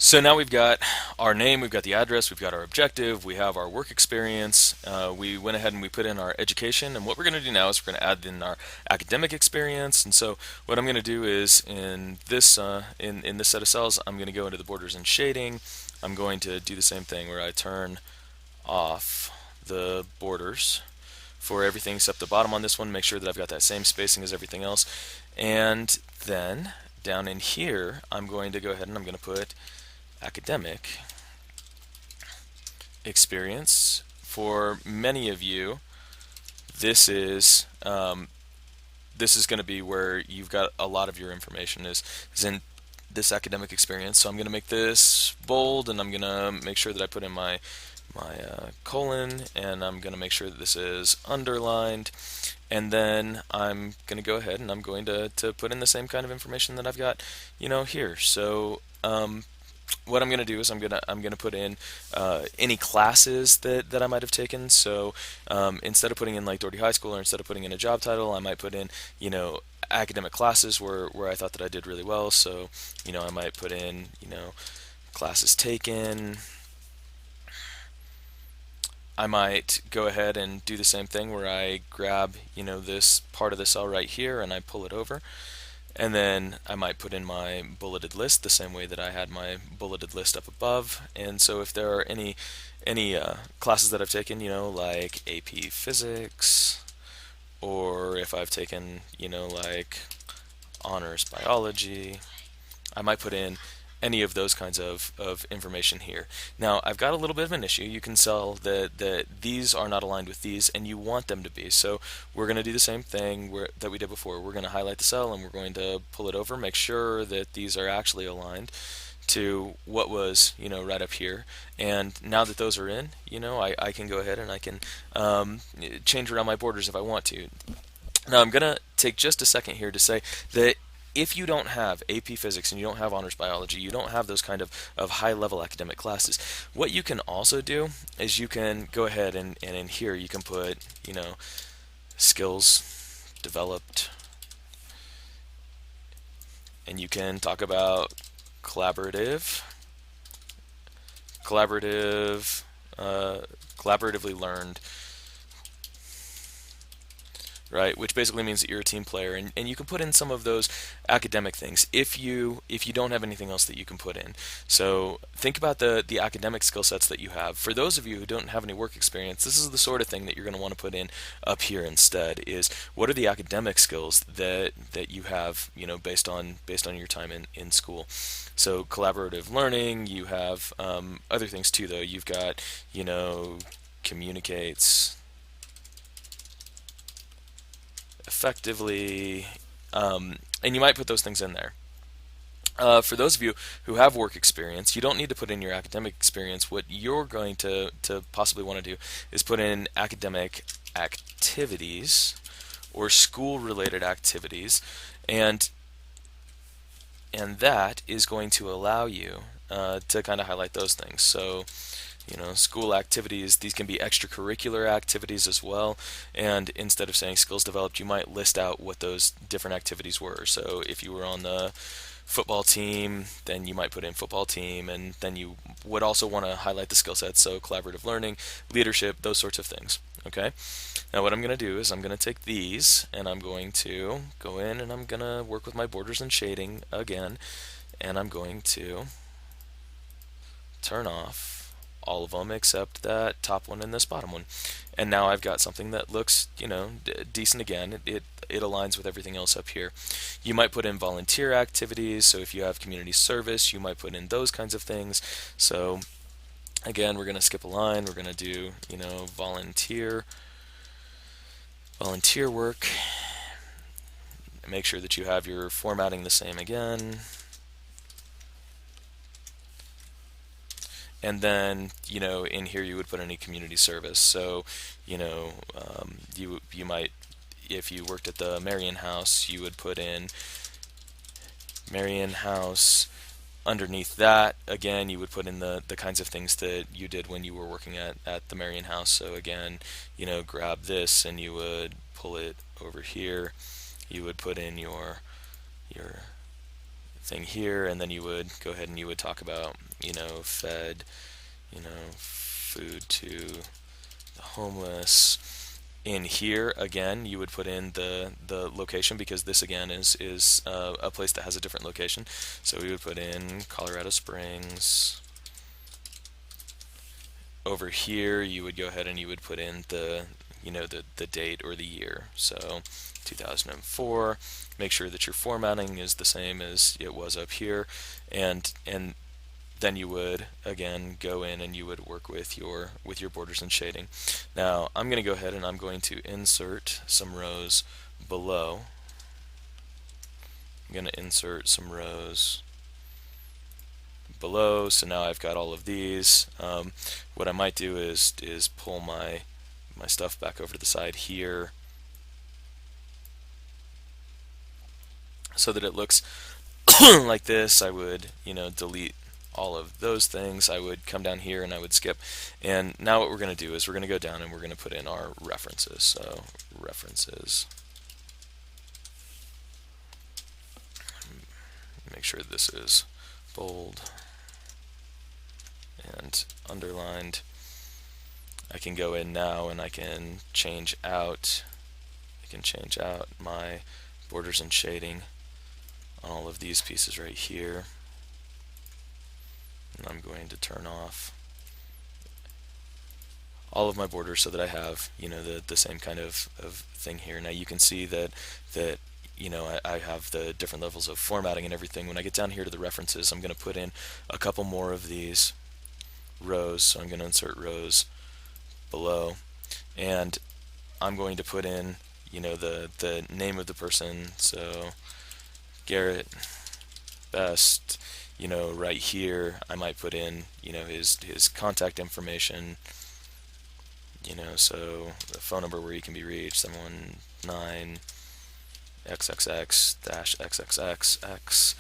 So now we've got our name, we've got the address, we've got our objective, we have our work experience. We went ahead and we put in our education, and what we're going to do now is we're going to add in our academic experience. And so what I'm going to do is in this in this set of cells, I'm going to go into the borders and shading. I'm going to do the same thing where I turn off the borders for everything except the bottom on this one. Make sure that I've got that same spacing as everything else, and then down in here, I'm going to go ahead and I'm going to put academic experience. For many of you, this is going to be where you've got a lot of your information is in this academic experience. So I'm going to make this bold, and I'm going to make sure that I put in my colon, and I'm going to make sure that this is underlined. And then I'm going to go ahead and I'm going to put in the same kind of information that I've got, here. So what I'm going to do is I'm gonna put in any classes that I might have taken. So instead of putting in like Doherty High School, or instead of putting in a job title, I might put in academic classes where I thought that I did really well. So I might put in classes taken. I might go ahead and do the same thing where I grab this part of the cell right here and I pull it over. And then I might put in my bulleted list the same way that I had my bulleted list up above. And so if there are any classes that I've taken, like AP Physics, or if I've taken, like honors biology, I might put in any of those kinds of information here. Now, I've got a little bit of an issue. You can tell that these are not aligned with these, and you want them to be. So we're going to do the same thing that we did before. We're going to highlight the cell, and we're going to pull it over, make sure that these are actually aligned to what was, right up here. And now that those are in, I can go ahead and I can change around my borders if I want to. Now, I'm going to take just a second here to say that if you don't have AP Physics and you don't have honors biology, you don't have those kind of high level academic classes, what you can also do is you can go ahead and in here you can put, skills developed, and you can talk about collaborative, collaborative, collaboratively learned, right? Which basically means that you're a team player, and you can put in some of those academic things if you don't have anything else that you can put in. So think about the academic skill sets that you have. For those of you who don't have any work experience, this is the sort of thing that you're going to want to put in up here instead. Is what are the academic skills that you have, based on your time in school. So collaborative learning. You have other things too, though. You've got communicates effectively, and you might put those things in there. For those of you who have work experience, you don't need to put in your academic experience. What you're going to possibly want to do is put in academic activities or school-related activities, and that is going to allow you to kind of highlight those things. So school activities, these can be extracurricular activities as well. And instead of saying skills developed, you might list out what those different activities were. So if you were on the football team, then you might put in football team, and then you would also want to highlight the skill sets. So collaborative learning, leadership, those sorts of things. Okay. Now what I'm going to do is I'm going to take these and I'm going to go in and I'm going to work with my borders and shading again, and I'm going to turn off all of them except that top one and this bottom one. And now I've got something that looks, decent again. It aligns with everything else up here. You might put in volunteer activities, so if you have community service, you might put in those kinds of things. So again, we're going to skip a line. We're going to do, volunteer work. Make sure that you have your formatting the same again. And then, in here you would put any community service. So, you might, if you worked at the Marion House, you would put in Marion House. Underneath that, again, you would put in the kinds of things that you did when you were working at the Marion House. So again, grab this and you would pull it over here. You would put in your thing here, and then you would go ahead and you would talk about, fed, food to the homeless. In here again, you would put in the location, because this again is a place that has a different location. So we would put in Colorado Springs. Over here, you would go ahead and you would put in the date or the year. So 2004. Make sure that your formatting is the same as it was up here, and then you would again go in and you would work with your borders and shading. Now I'm going to go ahead and I'm going to insert some rows below. I'm going to insert some rows below, so now I've got all of these. What I might do is pull my stuff back over to the side here so that it looks like this. I would delete all of those things. I would come down here and I would skip, and now what we're going to do is we're going to go down and we're going to put in our references. So references, make sure this is bold and underlined. I can go in now and I can change out my borders and shading on all of these pieces right here. And I'm going to turn off all of my borders so that I have the same kind of thing here. Now you can see that I have the different levels of formatting and everything. When I get down here to the references, I'm going to put in a couple more of these rows. So I'm going to insert rows below, and I'm going to put in the name of the person. So Garrett Best. Right here I might put in his contact information, so the phone number where he can be reached, 719 XXX-XXXX,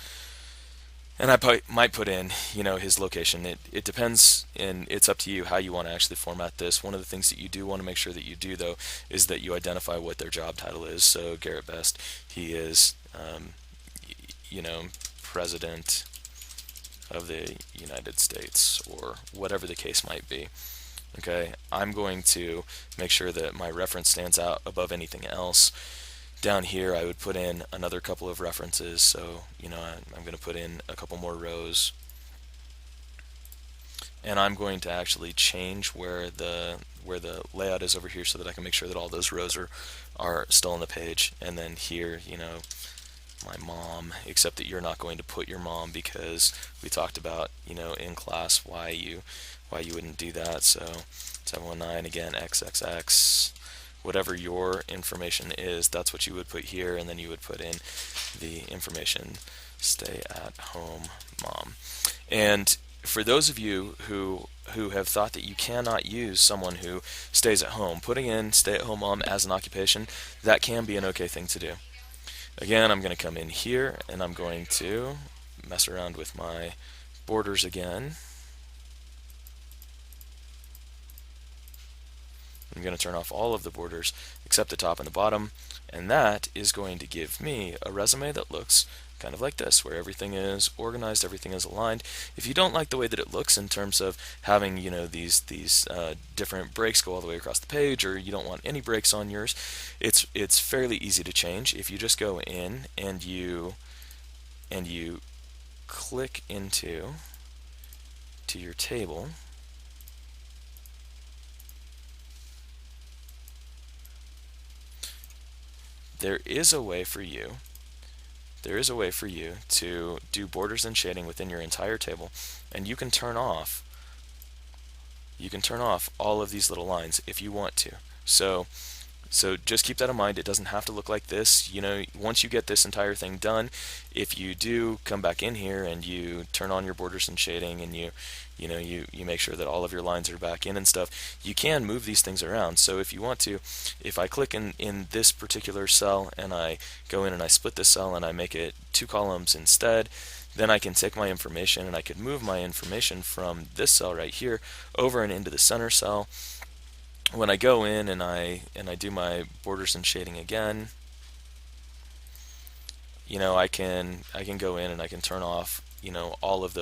and I might put in his location. It depends, and it's up to you how you want to actually format this. One of the things that you do want to make sure that you do, though, is that you identify what their job title is. So Garrett Best, he is President of the United States, or whatever the case might be. Okay, I'm going to make sure that my reference stands out above anything else. Down here I would put in another couple of references, so I'm going to put in a couple more rows, and I'm going to actually change where the layout is over here so that I can make sure that all those rows are still on the page. And then here, my mom, except that you're not going to put your mom, because we talked about in class why you wouldn't do that. So 719 again, XXX, whatever your information is, that's what you would put here, and then you would put in the information, stay at home mom. And for those of you who have thought that you cannot use someone who stays at home, putting in stay at home mom as an occupation, that can be an okay thing to do. Again, I'm going to come in here and I'm going to mess around with my borders again. I'm going to turn off all of the borders except the top and the bottom, and that is going to give me a resume that looks kind of like this, where everything is organized, everything is aligned. If you don't like the way that it looks in terms of having these different breaks go all the way across the page, or you don't want any breaks on yours, it's fairly easy to change. If you just go in and you click into your table, there is a way for you to do borders and shading within your entire table, and you can turn off all of these little lines if you want to. So just keep that in mind. It doesn't have to look like this. Once you get this entire thing done, if you do come back in here and you turn on your borders and shading, and you make sure that all of your lines are back in and stuff, you can move these things around. So if you want to, if I click in this particular cell and I go in and I split this cell and I make it 2 columns instead, then I can take my information and I could move my information from this cell right here over and into the center cell. When I go in and I do my borders and shading again, I can go in and I can turn off, all of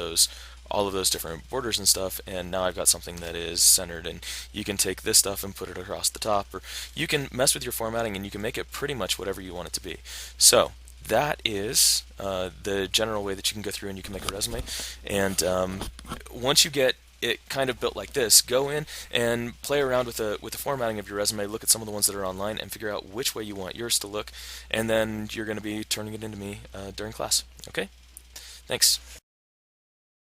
those different borders and stuff, and now I've got something that is centered. And you can take this stuff and put it across the top, or you can mess with your formatting and you can make it pretty much whatever you want it to be. So that is the general way that you can go through and you can make a resume. And once you get it kind of built like this, go in and play around with the formatting of your resume. Look at some of the ones that are online and figure out which way you want yours to look, and then you're going to be turning it into me during class. Okay? Thanks.